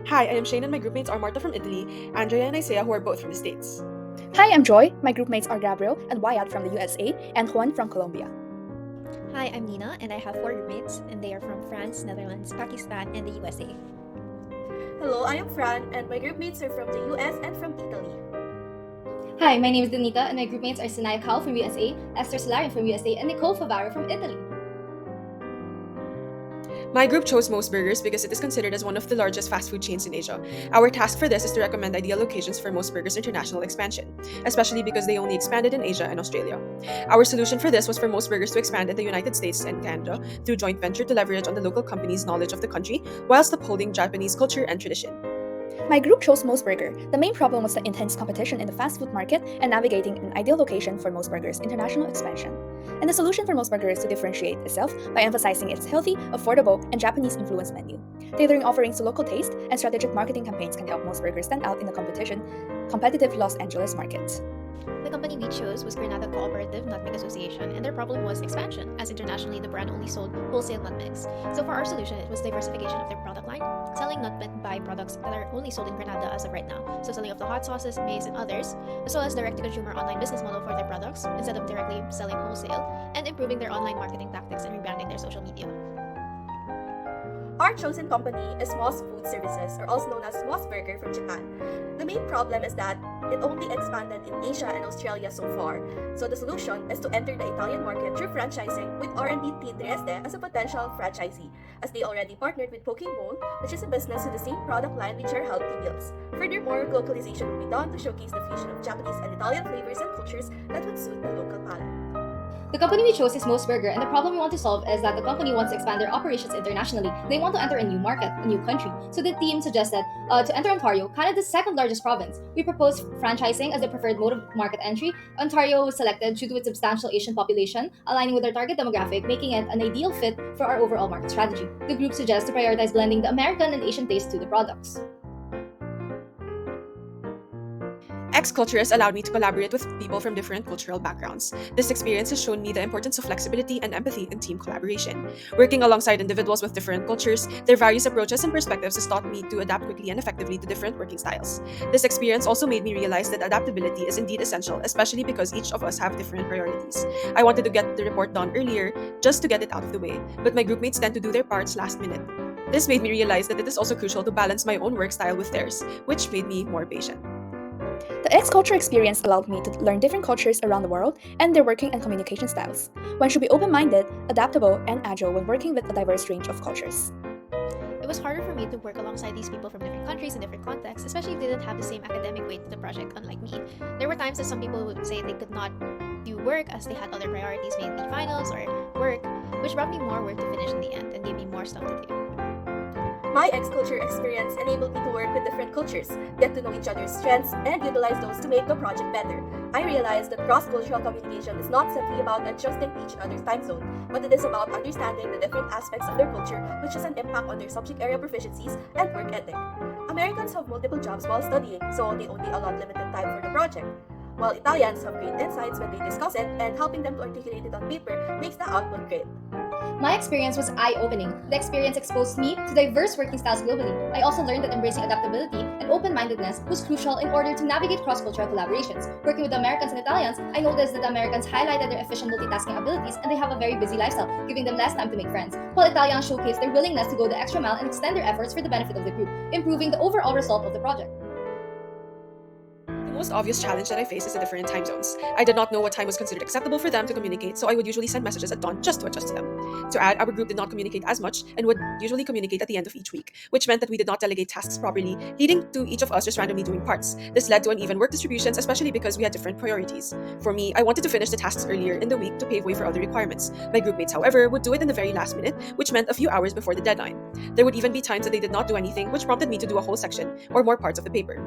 Hi, I am Chane and my groupmates are Marta from Italy, Andrea and Isaiah who are both from the States. Hi, I'm Joy. My groupmates are Gabriel and Wyatt from the USA and Juan from Colombia. Hi, I'm Nina, and I have four roommates, and they are from France, Netherlands, Pakistan, and the USA. Hello, I am Fran, and my groupmates are from the US and from Italy. Hi, my name is Donita, and my groupmates are Sinai Kal from USA, Esther Solarian from USA, and Nicole Favaro from Italy. My group chose Most Burgers because it is considered as one of the largest fast food chains in Asia. Our task for this is to recommend ideal locations for Most Burgers' international expansion, especially because they only expanded in Asia and Australia. Our solution for this was for Most Burgers to expand in the United States and Canada through joint venture to leverage on the local company's knowledge of the country whilst upholding Japanese culture and tradition. My group chose Moe's Burger. The main problem was the intense competition in the fast food market and navigating an ideal location for Moe's Burger's international expansion. And the solution for Moe's Burger is to differentiate itself by emphasizing its healthy, affordable, and Japanese-influenced menu. Tailoring offerings to local taste and strategic marketing campaigns can help Moe's Burger stand out in the competitive Los Angeles market. The company we chose was Granada Cooperative Nutmeg Association, and their problem was expansion, as internationally the brand only sold wholesale nutmegs. So for our solution, it was diversification of their product line, selling nutmeg byproducts that are only sold in Granada as of right now. So selling of the hot sauces, maize, and others, as well as direct-to-consumer online business model for their products instead of directly selling wholesale, and improving their online marketing tactics and rebranding their social media. Our chosen company is Moss Food Services, or also known as Moss Burger from Japan. The main problem is that it only expanded in Asia and Australia so far. So the solution is to enter the Italian market through franchising with R&D Trieste as a potential franchisee, as they already partnered with Poking Bowl, which is a business with the same product line which are healthy meals. Furthermore, localization will be done to showcase the fusion of Japanese and Italian flavors and cultures that would suit the local palate. The company we chose is Most Burger, and the problem we want to solve is that the company wants to expand their operations internationally. They want to enter a new market, a new country. So the team suggested to enter Ontario, Canada's second largest province. We proposed franchising as the preferred mode of market entry. Ontario was selected due to its substantial Asian population, aligning with our target demographic, making it an ideal fit for our overall market strategy. The group suggests to prioritize blending the American and Asian taste to the products. Ex-culturists allowed me to collaborate with people from different cultural backgrounds. This experience has shown me the importance of flexibility and empathy in team collaboration. Working alongside individuals with different cultures, their various approaches and perspectives has taught me to adapt quickly and effectively to different working styles. This experience also made me realize that adaptability is indeed essential, especially because each of us have different priorities. I wanted to get the report done earlier just to get it out of the way, but my groupmates tend to do their parts last minute. This made me realize that it is also crucial to balance my own work style with theirs, which made me more patient. The X-Culture experience allowed me to learn different cultures around the world and their working and communication styles. One should be open-minded, adaptable, and agile when working with a diverse range of cultures. It was harder for me to work alongside these people from different countries and different contexts, especially if they didn't have the same academic weight to the project, unlike me. There were times that some people would say they could not do work as they had other priorities, mainly finals or work, which brought me more work to finish in the end and gave me more stuff to do. My X-Culture experience enabled me to work with different cultures, get to know each other's strengths, and utilize those to make the project better. I realized that cross-cultural communication is not simply about adjusting to each other's time zone, but it is about understanding the different aspects of their culture, which has an impact on their subject area proficiencies and work ethic. Americans have multiple jobs while studying, so they only allot limited time for the project, while Italians have great insights when they discuss it, and helping them to articulate it on paper makes the output great. My experience was eye-opening. The experience exposed me to diverse working styles globally. I also learned that embracing adaptability and open-mindedness was crucial in order to navigate cross-cultural collaborations. Working with the Americans and Italians, I noticed that the Americans highlighted their efficient multitasking abilities and they have a very busy lifestyle, giving them less time to make friends, while Italians showcased their willingness to go the extra mile and extend their efforts for the benefit of the group, improving the overall result of the project. The most obvious challenge that I face is the different time zones. I did not know what time was considered acceptable for them to communicate, so I would usually send messages at dawn just to adjust to them. To add, our group did not communicate as much and would usually communicate at the end of each week, which meant that we did not delegate tasks properly, leading to each of us just randomly doing parts. This led to uneven work distributions, especially because we had different priorities. For me, I wanted to finish the tasks earlier in the week to pave way for other requirements. My groupmates, however, would do it in the very last minute, which meant a few hours before the deadline. There would even be times that they did not do anything, which prompted me to do a whole section or more parts of the paper.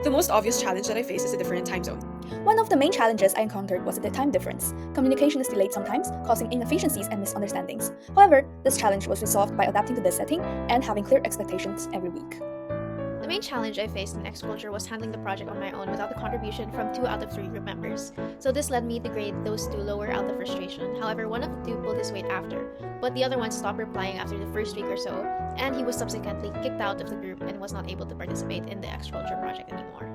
The most obvious challenge that I face is a different time zone. One of the main challenges I encountered was the time difference. Communication is delayed sometimes, causing inefficiencies and misunderstandings. However, this challenge was resolved by adapting to this setting and having clear expectations every week. The main challenge I faced in X Culture was handling the project on my own without the contribution from 2 out of 3 group members. So this led me to grade those 2 lower out of frustration. However, one of the 2 pulled his weight after, but the other one stopped replying after the first week or so, and he was subsequently kicked out of the group and was not able to participate in the X Culture project anymore.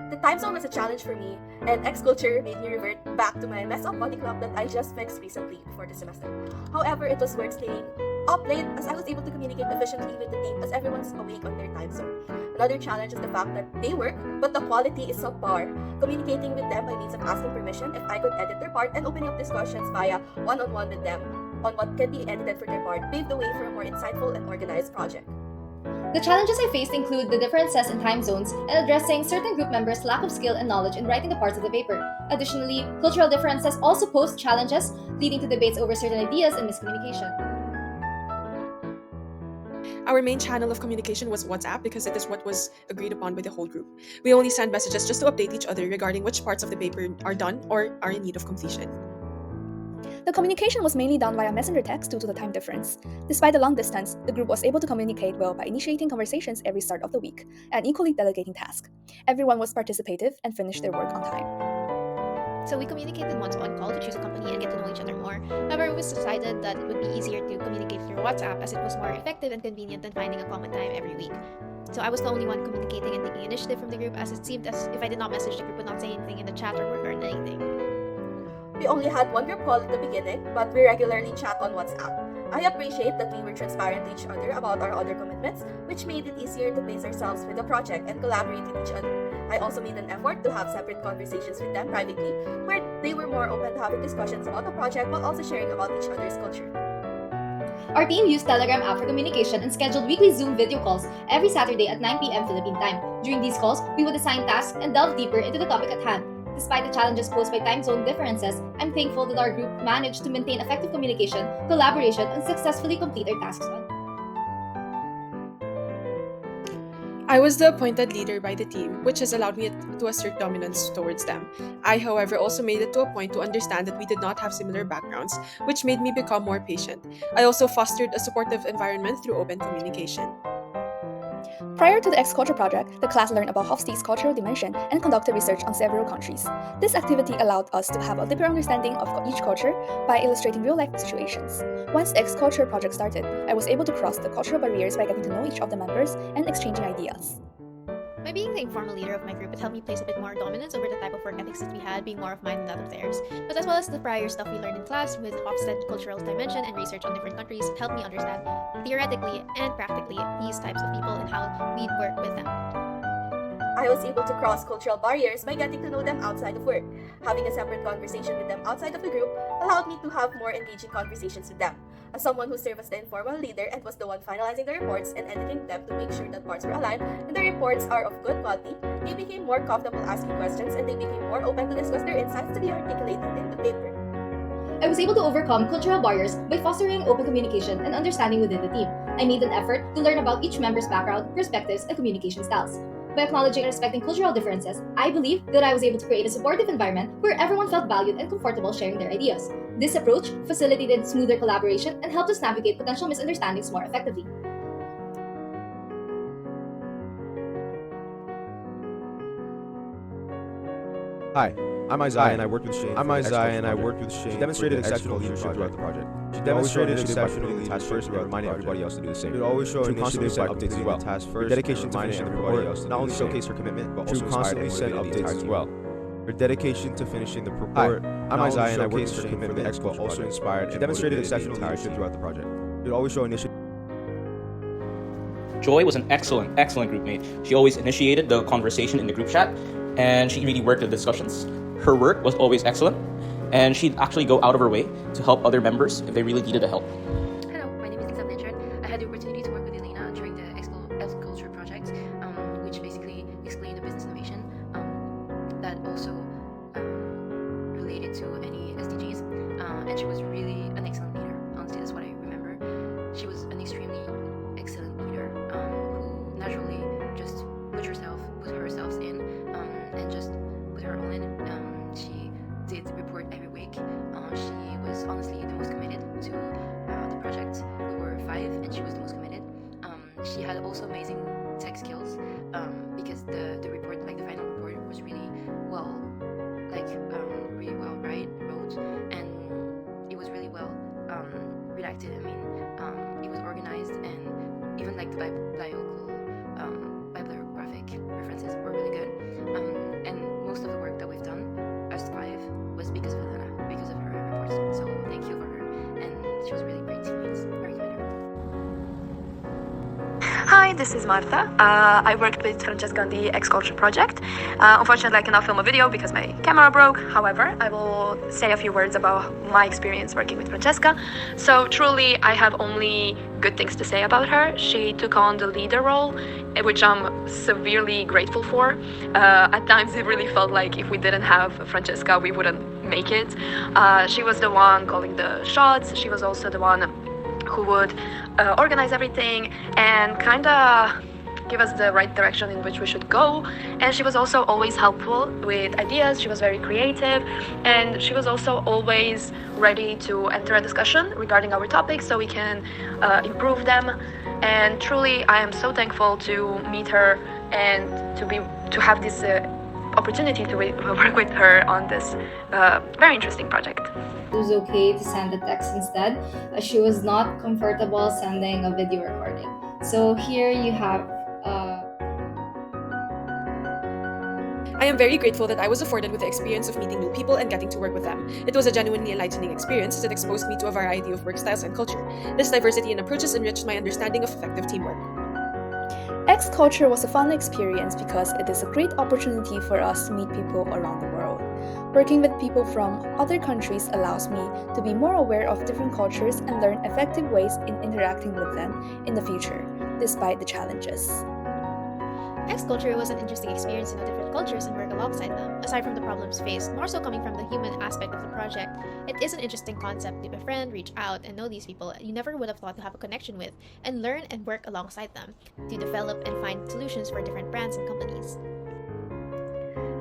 The time zone was a challenge for me, and X Culture made me revert back to my mess up body clock that I just fixed recently before the semester. However, it was worth staying up late as I was able to communicate efficiently with the team as everyone's awake on their time zone. Another challenge is the fact that they work, but the quality is subpar. Communicating with them by means of asking permission if I could edit their part and opening up discussions via one-on-one with them on what can be edited for their part paved the way for a more insightful and organized project. The challenges I faced include the differences in time zones and addressing certain group members' lack of skill and knowledge in writing the parts of the paper. Additionally, cultural differences also pose challenges, leading to debates over certain ideas and miscommunication. Our main channel of communication was WhatsApp because it is what was agreed upon by the whole group. We only send messages just to update each other regarding which parts of the paper are done or are in need of completion. The communication was mainly done via messenger text due to the time difference. Despite the long distance, the group was able to communicate well by initiating conversations every start of the week and equally delegating tasks. Everyone was participative and finished their work on time. So we communicated once on call to choose a company and get to know each other more. However, it was decided that it would be easier to communicate through WhatsApp as it was more effective and convenient than finding a common time every week. So I was the only one communicating and taking initiative from the group, as it seemed as if I did not message, the group would not say anything in the chat or work on anything. We only had one group call at the beginning, but we regularly chat on WhatsApp. I appreciate that we were transparent to each other about our other commitments, which made it easier to pace ourselves with the project and collaborate with each other. I also made an effort to have separate conversations with them privately, where they were more open to having discussions about the project while also sharing about each other's culture. Our team used Telegram app for communication and scheduled weekly Zoom video calls every Saturday at 9 p.m. Philippine time. During these calls, we would assign tasks and delve deeper into the topic at hand. Despite the challenges posed by time zone differences, I'm thankful that our group managed to maintain effective communication, collaboration, and successfully complete our tasks on. I was the appointed leader by the team, which has allowed me to assert dominance towards them. I, however, also made it to a point to understand that we did not have similar backgrounds, which made me become more patient. I also fostered a supportive environment through open communication. Prior to the X Culture project, the class learned about Hofstede's cultural dimension and conducted research on several countries. This activity allowed us to have a deeper understanding of each culture by illustrating real-life situations. Once the X Culture project started, I was able to cross the cultural barriers by getting to know each of the members and exchanging ideas. By being the informal leader of my group, it helped me place a bit more dominance over the type of work ethics that we had, being more of mine than that of theirs. But as well as the prior stuff we learned in class with Hofstede cultural dimension and research on different countries, it helped me understand theoretically and practically these types of people and how we'd work with them. I was able to cross cultural barriers by getting to know them outside of work. Having a separate conversation with them outside of the group allowed me to have more engaging conversations with them. As someone who served as the informal leader and was the one finalizing the reports and editing them to make sure that parts were aligned and the reports are of good quality, they became more comfortable asking questions and they became more open to discuss their insights to be articulated in the paper. I was able to overcome cultural barriers by fostering open communication and understanding within the team. I made an effort to learn about each member's background, perspectives, and communication styles. By acknowledging and respecting cultural differences, I believe that I was able to create a supportive environment where everyone felt valued and comfortable sharing their ideas. This approach facilitated smoother collaboration and helped us navigate potential misunderstandings more effectively. Hi, I'm Isaiah and I worked with Chane. She demonstrated exceptional leadership throughout the project. She demonstrated exceptional leadership first by reminding everybody else to do the same. She would always show initiative by updates as well. Her dedication to finishing the report not only showcased her commitment, but also constantly sent updates as well. Her dedication to finishing the report. I'm Isaiah and I worked with her commitment for the X Culture also inspired. She demonstrated exceptional leadership throughout the project. She would always show initiative. Joy was an excellent group mate. She always initiated the conversation in the group chat, and she really worked the discussions. Her work was always excellent, and she'd actually go out of her way to help other members if they really needed the help. Hello, my name is Nicdao. I had the opportunity to work with Helena during the X Culture project, which basically explained the business innovation that also related to any SDGs, and she was really an excellent leader. Honestly, that's what I remember. She was an extremely excellent leader who naturally just put herself in and just put her all in. She did the report every week. She was honestly the most committed to the project. We were 5 and she was the most committed. She had also amazing tech skills, because the report, like the final report, was really well, really well wrote, and it was really well redacted. I mean, it was organized, and even like the bibliographic references were really good. And most of the work that we've done as 5 was because of Helena, because of her reports. So thank you for her, and she was really great teammates. Very good. Hi, this is Marta. I worked with Francheska on the X Culture project. Unfortunately, I cannot film a video because my camera broke. However, I will say a few words about my experience working with Francheska. So truly, I have only good things to say about her. She took on the leader role, which I'm severely grateful for. At times, it really felt like if we didn't have Francheska, we wouldn't make it. She was the one calling the shots. She was also the one who would organize everything and kind of give us the right direction in which we should go. And she was also always helpful with ideas. She was very creative, and she was also always ready to enter a discussion regarding our topics so we can improve them. And truly, I am so thankful to meet her and to have this opportunity to work with her on this very interesting project. It was okay to send the text instead, as she was not comfortable sending a video recording. So here you have. I am very grateful that I was afforded with the experience of meeting new people and getting to work with them. It was a genuinely enlightening experience that exposed me to a variety of work styles and culture. This diversity in approaches enriched my understanding of effective teamwork. X Culture was a fun experience because it is a great opportunity for us to meet people around the world. Working with people from other countries allows me to be more aware of different cultures and learn effective ways in interacting with them in the future, despite the challenges. X Culture was an interesting experience to know different cultures and work alongside them. Aside from the problems faced, more so coming from the human aspect of the project, it is an interesting concept to befriend, reach out, and know these people you never would have thought to have a connection with, and learn and work alongside them to develop and find solutions for different brands and companies.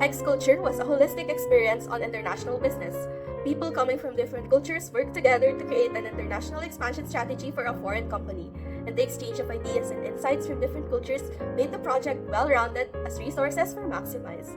X Culture was a holistic experience on international business. People coming from different cultures work together to create an international expansion strategy for a foreign company, and the exchange of ideas and insights from different cultures made the project well-rounded as resources were maximized.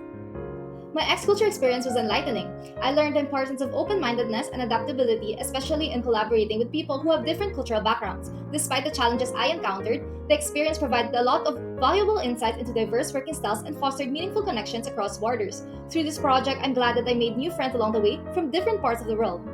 My X Culture experience was enlightening. I learned the importance of open-mindedness and adaptability, especially in collaborating with people who have different cultural backgrounds. Despite the challenges I encountered, the experience provided a lot of valuable insights into diverse working styles and fostered meaningful connections across borders. Through this project, I'm glad that I made new friends along the way from different parts of the world.